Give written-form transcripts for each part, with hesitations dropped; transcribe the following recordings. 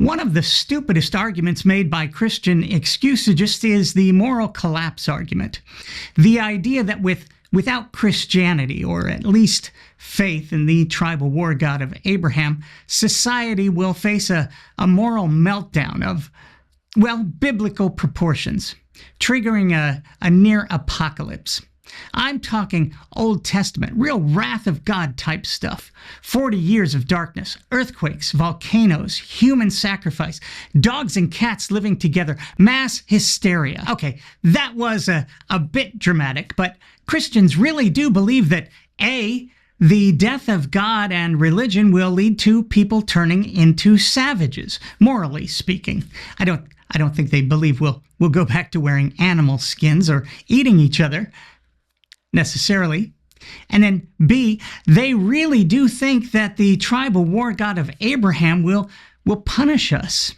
One of the stupidest arguments made by Christian excusagists is the moral collapse argument. The idea that without Christianity, or at least faith in the tribal war God of Abraham, society will face a moral meltdown of, well, biblical proportions, triggering a near apocalypse. I'm talking Old Testament, real wrath of God type stuff. 40 years of darkness, earthquakes, volcanoes, human sacrifice, dogs and cats living together, mass hysteria. Okay, that was a bit dramatic, but Christians really do believe that A, the death of God and religion will lead to people turning into savages, morally speaking. I don't think they believe we'll go back to wearing animal skins or eating each other necessarily. And then B, they really do think that the tribal war God of Abraham will punish us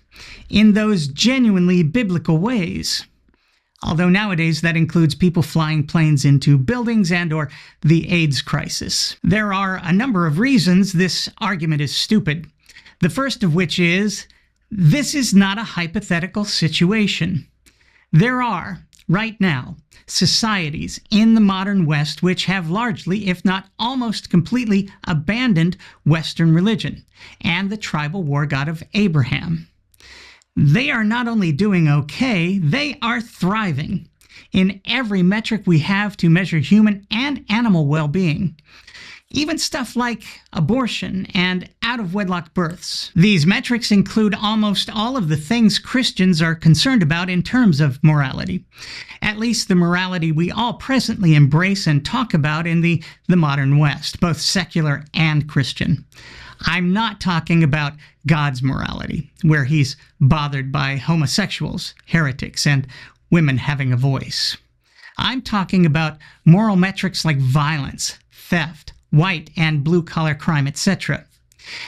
in those genuinely biblical ways. Although nowadays that includes people flying planes into buildings and or the AIDS crisis. There are a number of reasons this argument is stupid. The first of which is, this is not a hypothetical situation. There are, right now, societies in the modern West which have largely, if not almost completely, abandoned Western religion and the tribal war God of Abraham. They are not only doing okay, they are thriving in every metric we have to measure human and animal well-being. Even stuff like abortion and out-of-wedlock births. These metrics include almost all of the things Christians are concerned about in terms of morality. At least the morality we all presently embrace and talk about in the modern West, both secular and Christian. I'm not talking about God's morality, where he's bothered by homosexuals, heretics, and women having a voice. I'm talking about moral metrics like violence, theft, white and blue-collar crime, etc.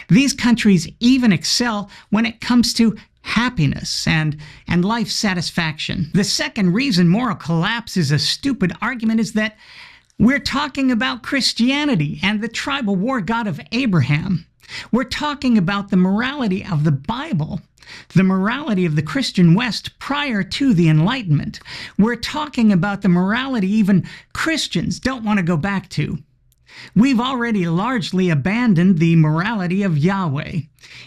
These countries even excel when it comes to happiness and life satisfaction. The second reason moral collapse is a stupid argument is that we're talking about Christianity and the tribal war God of Abraham. We're talking about the morality of the Bible, the morality of the Christian West prior to the Enlightenment. We're talking about the morality even Christians don't want to go back to. We've already largely abandoned the morality of Yahweh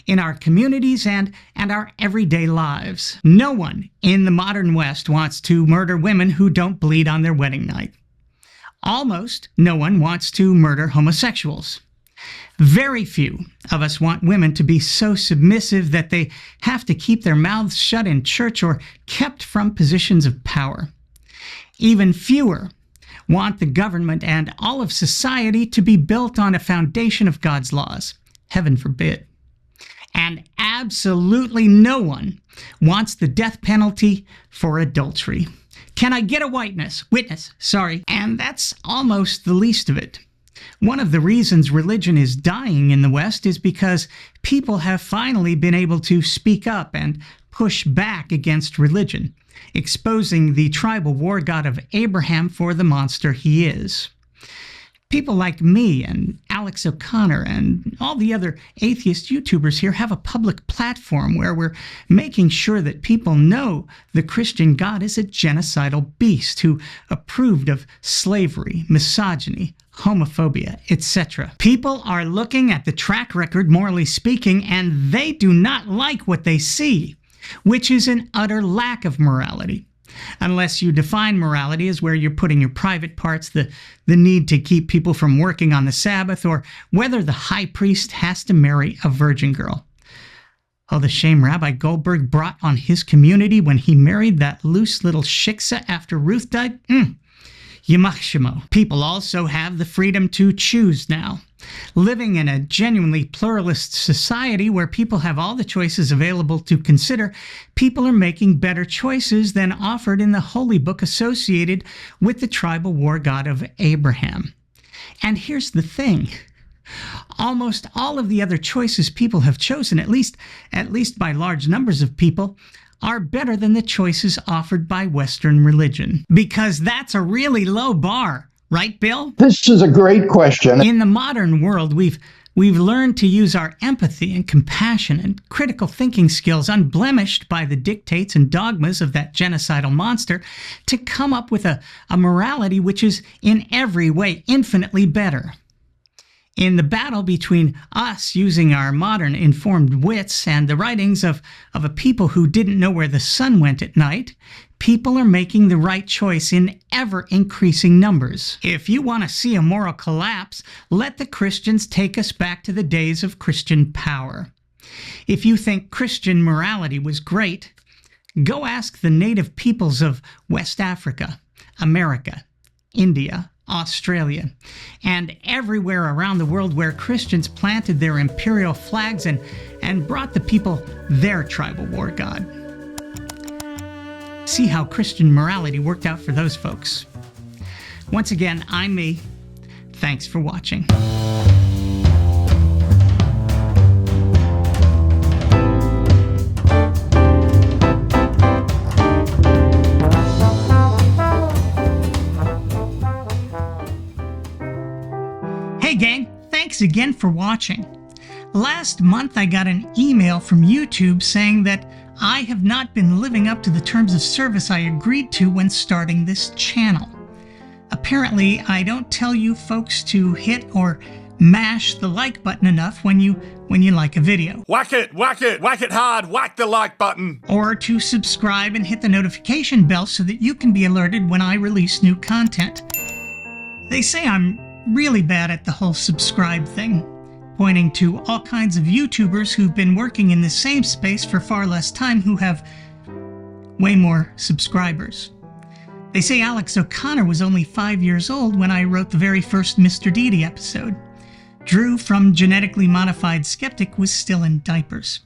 in our communities and our everyday lives. No one in the modern West wants to murder women who don't bleed on their wedding night. Almost no one wants to murder homosexuals. Very few of us want women to be so submissive that they have to keep their mouths shut in church or kept from positions of power. Even fewer want the government and all of society to be built on a foundation of God's laws. Heaven forbid. And absolutely no one wants the death penalty for adultery. Can I get a witness? And that's almost the least of it. One of the reasons religion is dying in the West is because people have finally been able to speak up and push back against religion, exposing the tribal war God of Abraham for the monster he is. People like me and Alex O'Connor and all the other atheist YouTubers here have a public platform where we're making sure that people know the Christian God is a genocidal beast who approved of slavery, misogyny, homophobia, etc. People are looking at the track record, morally speaking, and they do not like what they see, which is an utter lack of morality. Unless you define morality as where you're putting your private parts, the need to keep people from working on the Sabbath, or whether the high priest has to marry a virgin girl. Oh, the shame Rabbi Goldberg brought on his community when he married that loose little shiksa after Ruth died. Yamach shemo. People also have the freedom to choose now. Living in a genuinely pluralist society where people have all the choices available to consider, people are making better choices than offered in the holy book associated with the tribal war God of Abraham. And here's the thing. Almost all of the other choices people have chosen, at least by large numbers of people, are better than the choices offered by Western religion. Because that's a really low bar. Right, Bill? This is a great question. In the modern world, we've We've learned to use our empathy and compassion and critical thinking skills, unblemished by the dictates and dogmas of that genocidal monster, to come up with a morality which is in every way infinitely better. In the battle between us using our modern informed wits and the writings of a people who didn't know where the sun went at night, people are making the right choice in ever-increasing numbers. If you want to see a moral collapse, let the Christians take us back to the days of Christian power. If you think Christian morality was great, go ask the native peoples of West Africa, America, India, Australia, and everywhere around the world where Christians planted their imperial flags and brought the people their tribal war god. See how Christian morality worked out for those folks. Once again, I'm me. Thanks for watching. Hey gang, thanks again for watching. Last month I got an email from YouTube saying that I have not been living up to the terms of service I agreed to when starting this channel. Apparently, I don't tell you folks to hit or mash the like button enough when you like a video. Whack it hard, whack the like button. Or to subscribe and hit the notification bell so that you can be alerted when I release new content. They say I'm really bad at the whole subscribe thing, pointing to all kinds of YouTubers who've been working in the same space for far less time who have way more subscribers. They say Alex O'Connor was only 5 years old when I wrote the very first Mr. Deedy episode. Drew from Genetically Modified Skeptic was still in diapers.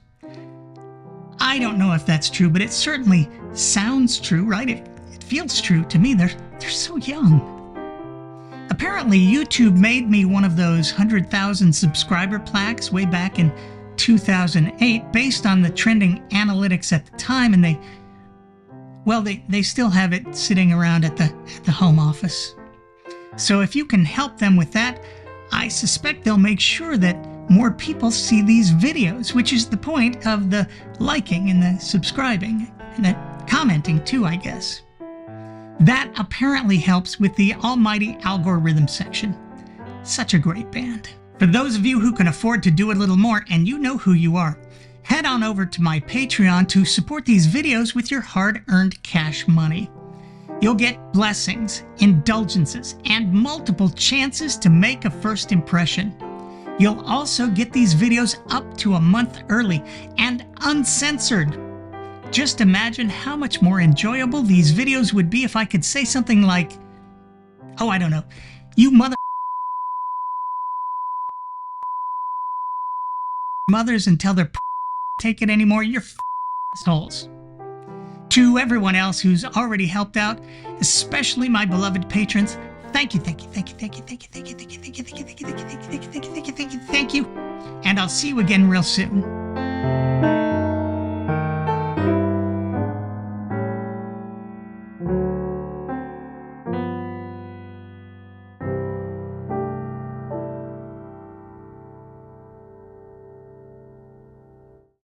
I don't know if that's true, but it certainly sounds true, right? It feels true to me. They're so young. Apparently, YouTube made me one of those 100,000 subscriber plaques way back in 2008 based on the trending analytics at the time, and they still have it sitting around at the home office. So if you can help them with that, I suspect they'll make sure that more people see these videos, which is the point of the liking and the subscribing and the commenting too, I guess. That apparently helps with the almighty algorithm section. Such a great band. For those of you who can afford to do a little more, and you know who you are, head on over to my Patreon to support these videos with your hard-earned cash money. You'll get blessings, indulgences, and multiple chances to make a first impression. You'll also get these videos up to a month early and uncensored. Just imagine how much more enjoyable these videos would be if I could say something like, oh, I don't know, you mother mothers until they're take it anymore, you're assholes. To everyone else who's already helped out, especially my beloved patrons, thank you. And I'll see you again real soon.